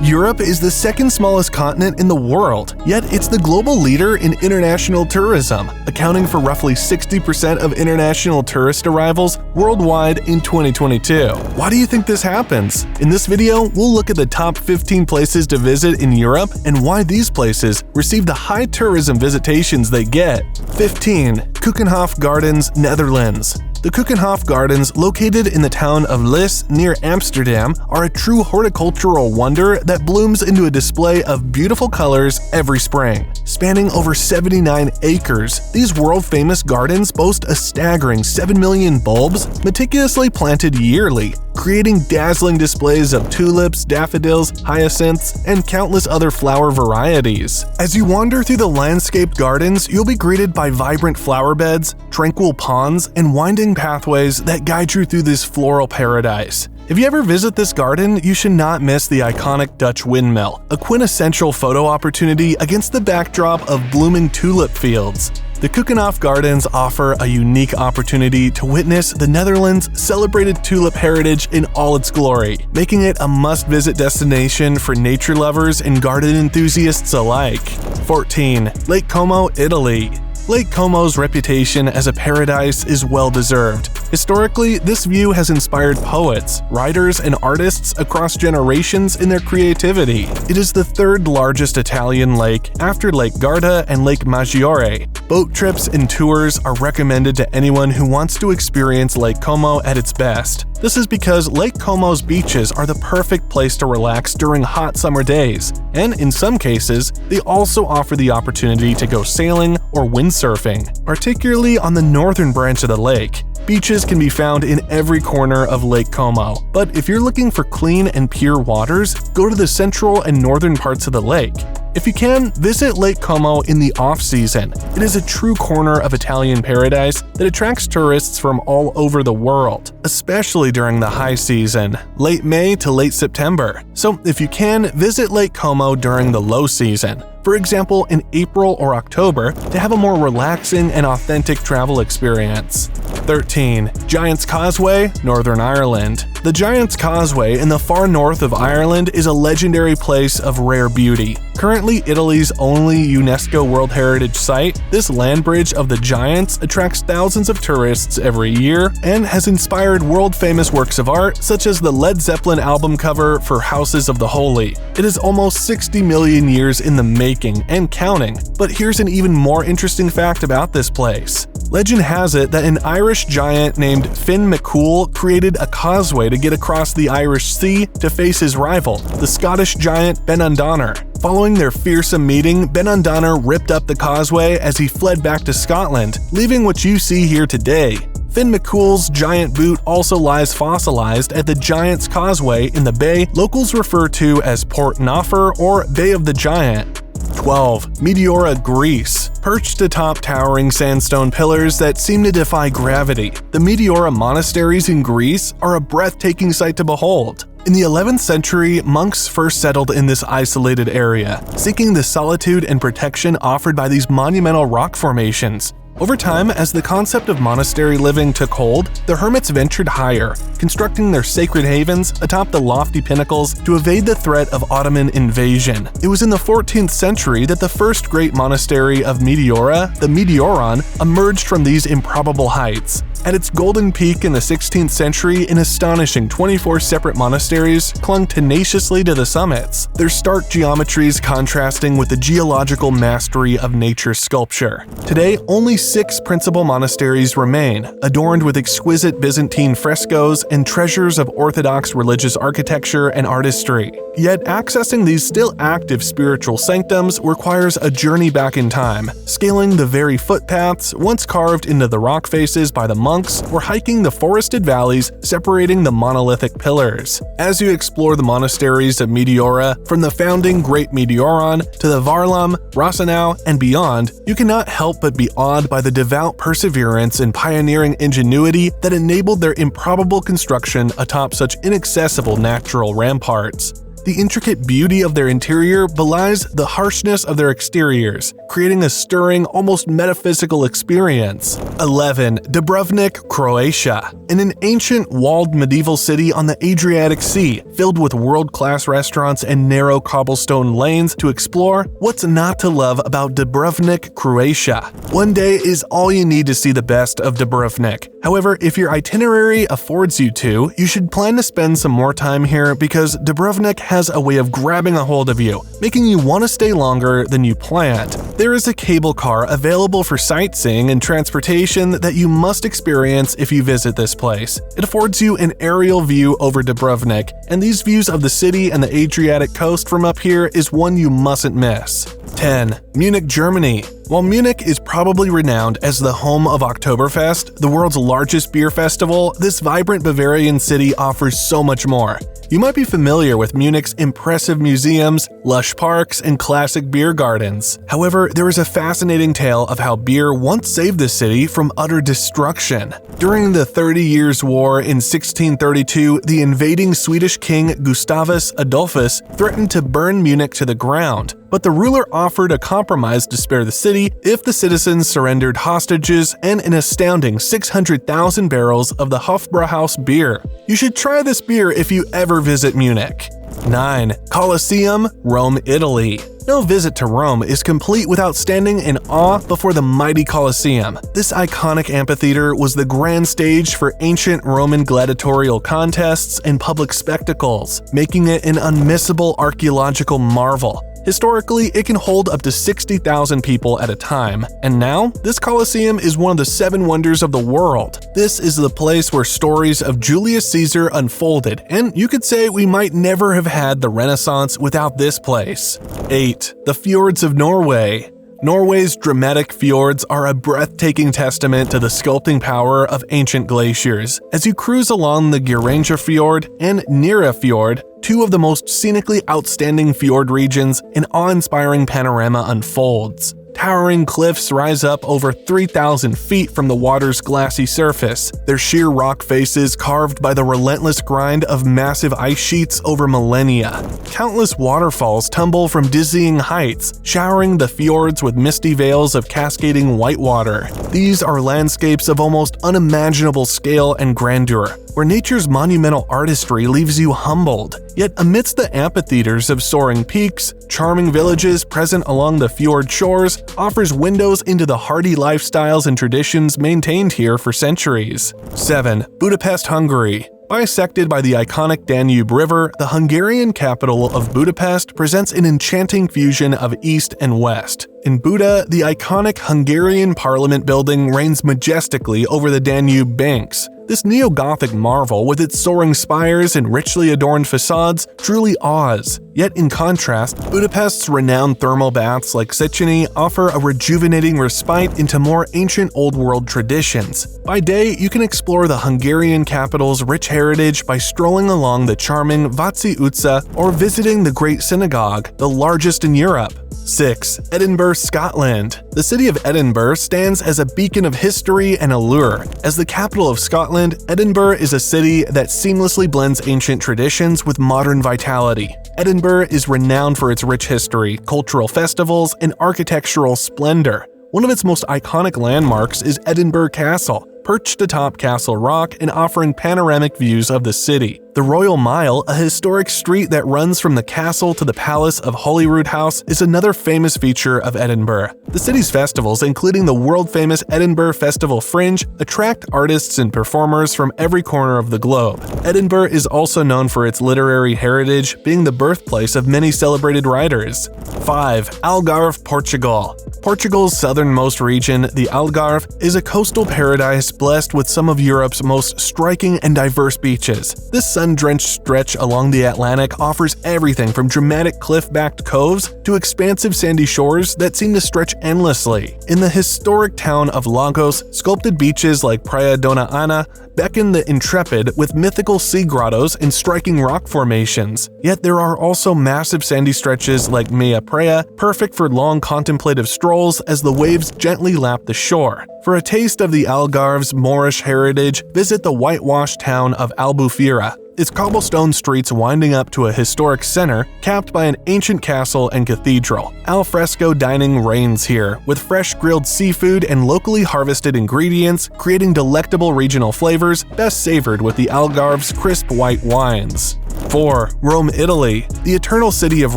Europe is the second smallest continent in the world, yet it's the global leader in international tourism, accounting for roughly 60% of international tourist arrivals worldwide in 2022. Why do you think this happens? In this video, we'll look at the top 15 places to visit in Europe and why these places receive the high tourism visitations they get. 15. Keukenhof Gardens, Netherlands. The Keukenhof Gardens, located in the town of Lisse near Amsterdam, are a true horticultural wonder that blooms into a display of beautiful colors every spring. Spanning over 79 acres, these world-famous gardens boast a staggering 7 million bulbs meticulously planted yearly, creating dazzling displays of tulips, daffodils, hyacinths, and countless other flower varieties. As you wander through the landscaped gardens, you'll be greeted by vibrant flower beds, tranquil ponds, and winding pathways that guide you through this floral paradise. If you ever visit this garden, you should not miss the iconic Dutch windmill, a quintessential photo opportunity against the backdrop of blooming tulip fields. The Keukenhof Gardens offer a unique opportunity to witness the Netherlands' celebrated tulip heritage in all its glory, making it a must-visit destination for nature lovers and garden enthusiasts alike. 14. Lake Como, Italy. Lake Como's reputation as a paradise is well-deserved. Historically, this view has inspired poets, writers, and artists across generations in their creativity. It is the third largest Italian lake after Lake Garda and Lake Maggiore. Boat trips and tours are recommended to anyone who wants to experience Lake Como at its best. This is because Lake Como's beaches are the perfect place to relax during hot summer days, and in some cases, they also offer the opportunity to go sailing or windsurfing, particularly on the northern branch of the lake. Beaches can be found in every corner of Lake Como, but if you're looking for clean and pure waters, go to the central and northern parts of the lake. If you can, visit Lake Como in the off-season. It is a true corner of Italian paradise that attracts tourists from all over the world, especially during the high season, late May to late September. So if you can, visit Lake Como during the low season, for example in April or October, to have a more relaxing and authentic travel experience. 13. Giant's Causeway, Northern Ireland. The Giant's Causeway in the far north of Ireland is a legendary place of rare beauty. Currently Italy's only UNESCO World Heritage Site, this land bridge of the Giants attracts thousands of tourists every year and has inspired world-famous works of art such as the Led Zeppelin album cover for Houses of the Holy. It is almost 60 million years in the making and counting, but here's an even more interesting fact about this place. Legend has it that an Irish giant named Finn McCool created a causeway to get across the Irish Sea to face his rival, the Scottish giant Benandonner. Following their fearsome meeting, Benandonner ripped up the causeway as he fled back to Scotland, leaving what you see here today. Finn McCool's giant boot also lies fossilized at the Giant's Causeway in the bay locals refer to as Port Noffer or Bay of the Giant. 12. Meteora, Greece. Perched atop towering sandstone pillars that seem to defy gravity, the Meteora monasteries in Greece are a breathtaking sight to behold. In the 11th century, monks first settled in this isolated area, seeking the solitude and protection offered by these monumental rock formations. Over time, as the concept of monastery living took hold, the hermits ventured higher, constructing their sacred havens atop the lofty pinnacles to evade the threat of Ottoman invasion. It was in the 14th century that the first great monastery of Meteora, the Meteoron, emerged from these improbable heights. At its golden peak in the 16th century, an astonishing 24 separate monasteries clung tenaciously to the summits, their stark geometries contrasting with the geological mastery of nature's sculpture. Today, only 6 principal monasteries remain, adorned with exquisite Byzantine frescoes and treasures of Orthodox religious architecture and artistry. Yet accessing these still active spiritual sanctums requires a journey back in time, scaling the very footpaths once carved into the rock faces by the monks or hiking the forested valleys separating the monolithic pillars. As you explore the monasteries of Meteora, from the founding Great Meteoron to the Varlam, Rosenau, and beyond, you cannot help but be awed by the devout perseverance and pioneering ingenuity that enabled their improbable construction atop such inaccessible natural ramparts. The intricate beauty of their interior belies the harshness of their exteriors, creating a stirring, almost metaphysical experience. 11. Dubrovnik, Croatia. In an ancient, walled medieval city on the Adriatic Sea, filled with world-class restaurants and narrow cobblestone lanes to explore, what's not to love about Dubrovnik, Croatia? One day is all you need to see the best of Dubrovnik. However, if your itinerary affords you to, you should plan to spend some more time here because Dubrovnik has a way of grabbing a hold of you, making you want to stay longer than you planned. There is a cable car available for sightseeing and transportation that you must experience if you visit this place. It affords you an aerial view over Dubrovnik, and these views of the city and the Adriatic coast from up here is one you mustn't miss. 10. Munich, Germany. While Munich is probably renowned as the home of Oktoberfest, the world's largest beer festival, this vibrant Bavarian city offers so much more. You might be familiar with Munich's impressive museums, lush parks, and classic beer gardens. However, there is a fascinating tale of how beer once saved the city from utter destruction. During the 30 Years' War in 1632, the invading Swedish king Gustavus Adolphus threatened to burn Munich to the ground, but the ruler offered a compromise to spare the city if the citizens surrendered hostages and an astounding 600,000 barrels of the Hofbrauhaus beer. You should try this beer if you ever visit Munich. 9. Colosseum, Rome, Italy. No visit to Rome is complete without standing in awe before the mighty Colosseum. This iconic amphitheater was the grand stage for ancient Roman gladiatorial contests and public spectacles, making it an unmissable archaeological marvel. Historically, it can hold up to 60,000 people at a time, and now, this Colosseum is one of the 7 wonders of the world. This is the place where stories of Julius Caesar unfolded, and you could say we might never have had the Renaissance without this place. 8. The Fjords of Norway. Norway's dramatic fjords are a breathtaking testament to the sculpting power of ancient glaciers. As you cruise along the Geirangerfjord and Nærøyfjord, 2 of the most scenically outstanding fjord regions, an awe-inspiring panorama unfolds. Towering cliffs rise up over 3,000 feet from the water's glassy surface, their sheer rock faces carved by the relentless grind of massive ice sheets over millennia. Countless waterfalls tumble from dizzying heights, showering the fjords with misty veils of cascading white water. These are landscapes of almost unimaginable scale and grandeur, where nature's monumental artistry leaves you humbled. Yet amidst the amphitheaters of soaring peaks, charming villages present along the fjord shores offers windows into the hardy lifestyles and traditions maintained here for centuries. 7. Budapest, Hungary. Bisected by the iconic Danube River, the Hungarian capital of Budapest presents an enchanting fusion of East and West. In Buda, the iconic Hungarian Parliament building reigns majestically over the Danube banks. This neo-Gothic marvel, with its soaring spires and richly adorned facades, truly awes. Yet in contrast, Budapest's renowned thermal baths like Széchenyi offer a rejuvenating respite into more ancient Old World traditions. By day, you can explore the Hungarian capital's rich heritage by strolling along the charming Váci utca or visiting the Great Synagogue, the largest in Europe. 6. Edinburgh, Scotland. The city of Edinburgh stands as a beacon of history and allure. As the capital of Scotland, Edinburgh is a city that seamlessly blends ancient traditions with modern vitality. Edinburgh is renowned for its rich history, cultural festivals, and architectural splendor. One of its most iconic landmarks is Edinburgh Castle, perched atop Castle Rock and offering panoramic views of the city. The Royal Mile, a historic street that runs from the castle to the Palace of Holyrood House, is another famous feature of Edinburgh. The city's festivals, including the world-famous Edinburgh Festival Fringe, attract artists and performers from every corner of the globe. Edinburgh is also known for its literary heritage, being the birthplace of many celebrated writers. 5. Algarve, Portugal. Portugal's southernmost region, the Algarve, is a coastal paradise blessed with some of Europe's most striking and diverse beaches. This sun-drenched stretch along the Atlantic offers everything from dramatic cliff-backed coves to expansive sandy shores that seem to stretch endlessly. In the historic town of Lagos, sculpted beaches like Praia Dona Ana beckon the intrepid with mythical sea grottos and striking rock formations. Yet there are also massive sandy stretches like Meia Praia, perfect for long contemplative strolls as the waves gently lap the shore. For a taste of the Algarve's Moorish heritage, visit the whitewashed town of Albufeira. its cobblestone streets winding up to a historic center capped by an ancient castle and cathedral. Al fresco dining reigns here, with fresh grilled seafood and locally harvested ingredients creating delectable regional flavors best savored with the Algarve's crisp white wines. 4. Rome, Italy. The Eternal City of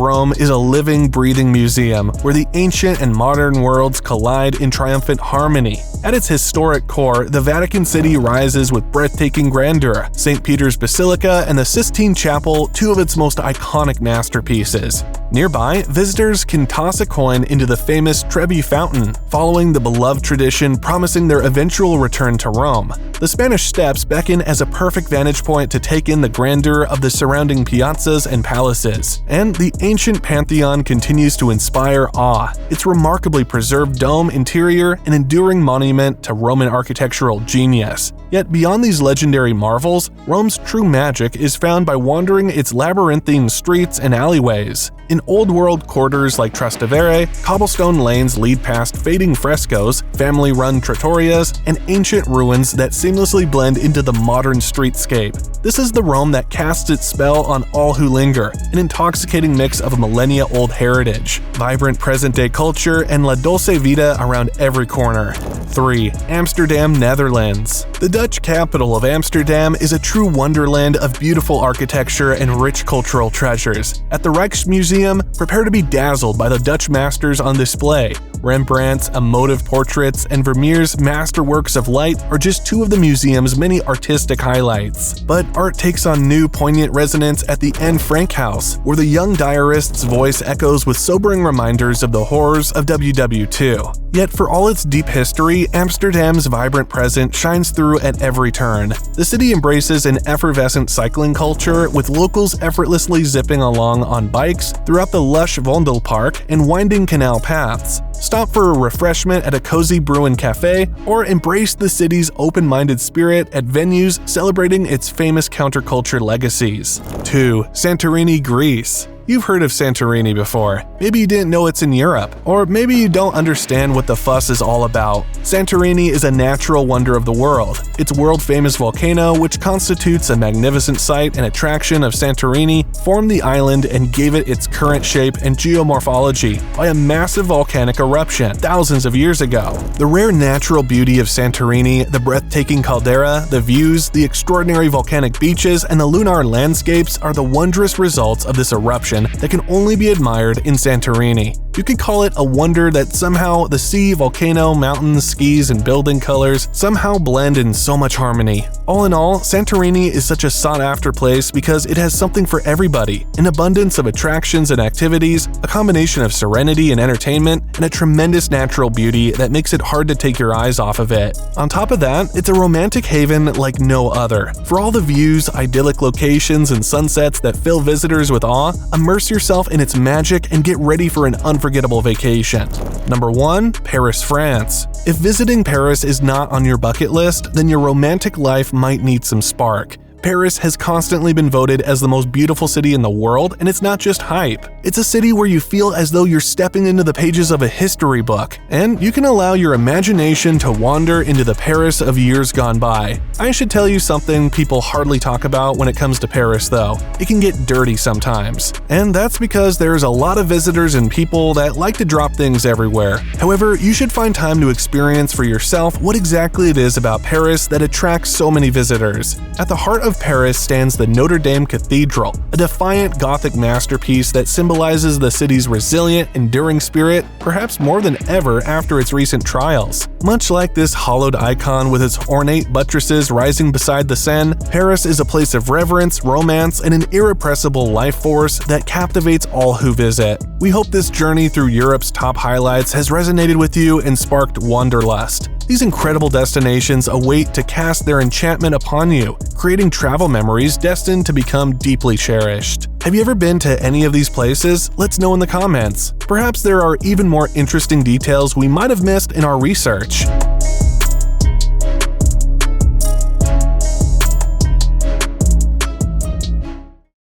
Rome is a living, breathing museum where the ancient and modern worlds collide in triumphant harmony. At its historic core, the Vatican City rises with breathtaking grandeur, St. Peter's Basilica and the Sistine Chapel, two of its most iconic masterpieces. Nearby, visitors can toss a coin into the famous Trevi Fountain, following the beloved tradition promising their eventual return to Rome. The Spanish Steps beckon as a perfect vantage point to take in the grandeur of the surrounding piazzas and palaces, and the ancient Pantheon continues to inspire awe, its remarkably preserved dome interior an enduring monument to Roman architectural genius. Yet beyond these legendary marvels, Rome's true magic is found by wandering its labyrinthine streets and alleyways. In old-world quarters like Trastevere, cobblestone lanes lead past fading frescoes, family-run trattorias, and ancient ruins that seamlessly blend into the modern streetscape. This is the Rome that casts its spell on all who linger, an intoxicating mix of millennia-old heritage, vibrant present-day culture, and la dolce vita around every corner. 3. Amsterdam, Netherlands. The Dutch capital of Amsterdam is a true wonderland of beautiful architecture and rich cultural treasures. At the Rijksmuseum, prepare to be dazzled by the Dutch masters on display. Rembrandt's emotive portraits and Vermeer's masterworks of light are just two of the museum's many artistic highlights. But art takes on new poignant resonance at the Anne Frank House, where the young diarist's voice echoes with sobering reminders of the horrors of WW2. Yet for all its deep history, Amsterdam's vibrant present shines through at every turn. The city embraces an effervescent cycling culture, with locals effortlessly zipping along on bikes throughout the lush Vondelpark and winding canal paths. Stop for a refreshment at a cozy Bruin cafe, or embrace the city's open-minded spirit at venues celebrating its famous counterculture legacies. 2. Santorini, Greece. You've heard of Santorini before. Maybe you didn't know it's in Europe, or maybe you don't understand what the fuss is all about. Santorini is a natural wonder of the world. Its world-famous volcano, which constitutes a magnificent site and attraction of Santorini, formed the island and gave it its current shape and geomorphology by a massive volcanic eruption thousands of years ago. The rare natural beauty of Santorini, the breathtaking caldera, the views, the extraordinary volcanic beaches, and the lunar landscapes are the wondrous results of this eruption that can only be admired in Santorini. You could call it a wonder that somehow the sea, volcano, mountains, skis, and building colors somehow blend in so much harmony. All in all, Santorini is such a sought-after place because it has something for everybody, an abundance of attractions and activities, a combination of serenity and entertainment, and a tremendous natural beauty that makes it hard to take your eyes off of it. On top of that, it's a romantic haven like no other. For all the views, idyllic locations, and sunsets that fill visitors with awe, immerse yourself in its magic and get ready for an unforgettable vacation. Number 1. Paris, France. If visiting Paris is not on your bucket list, then your romantic life might need some spark. Paris has constantly been voted as the most beautiful city in the world, and it's not just hype. It's a city where you feel as though you're stepping into the pages of a history book, and you can allow your imagination to wander into the Paris of years gone by. I should tell you something people hardly talk about when it comes to Paris, though. It can get dirty sometimes, and that's because there's a lot of visitors and people that like to drop things everywhere. However, you should find time to experience for yourself what exactly it is about Paris that attracts so many visitors. At the heart of Paris stands the Notre Dame Cathedral, a defiant Gothic masterpiece that symbolizes the city's resilient, enduring spirit, perhaps more than ever after its recent trials. Much like this hollowed icon with its ornate buttresses rising beside the Seine, Paris is a place of reverence, romance, and an irrepressible life force that captivates all who visit. We hope this journey through Europe's top highlights has resonated with you and sparked wanderlust. These incredible destinations await to cast their enchantment upon you, creating travel memories destined to become deeply cherished. Have you ever been to any of these places? Let's know in the comments. Perhaps there are even more interesting details we might have missed in our research.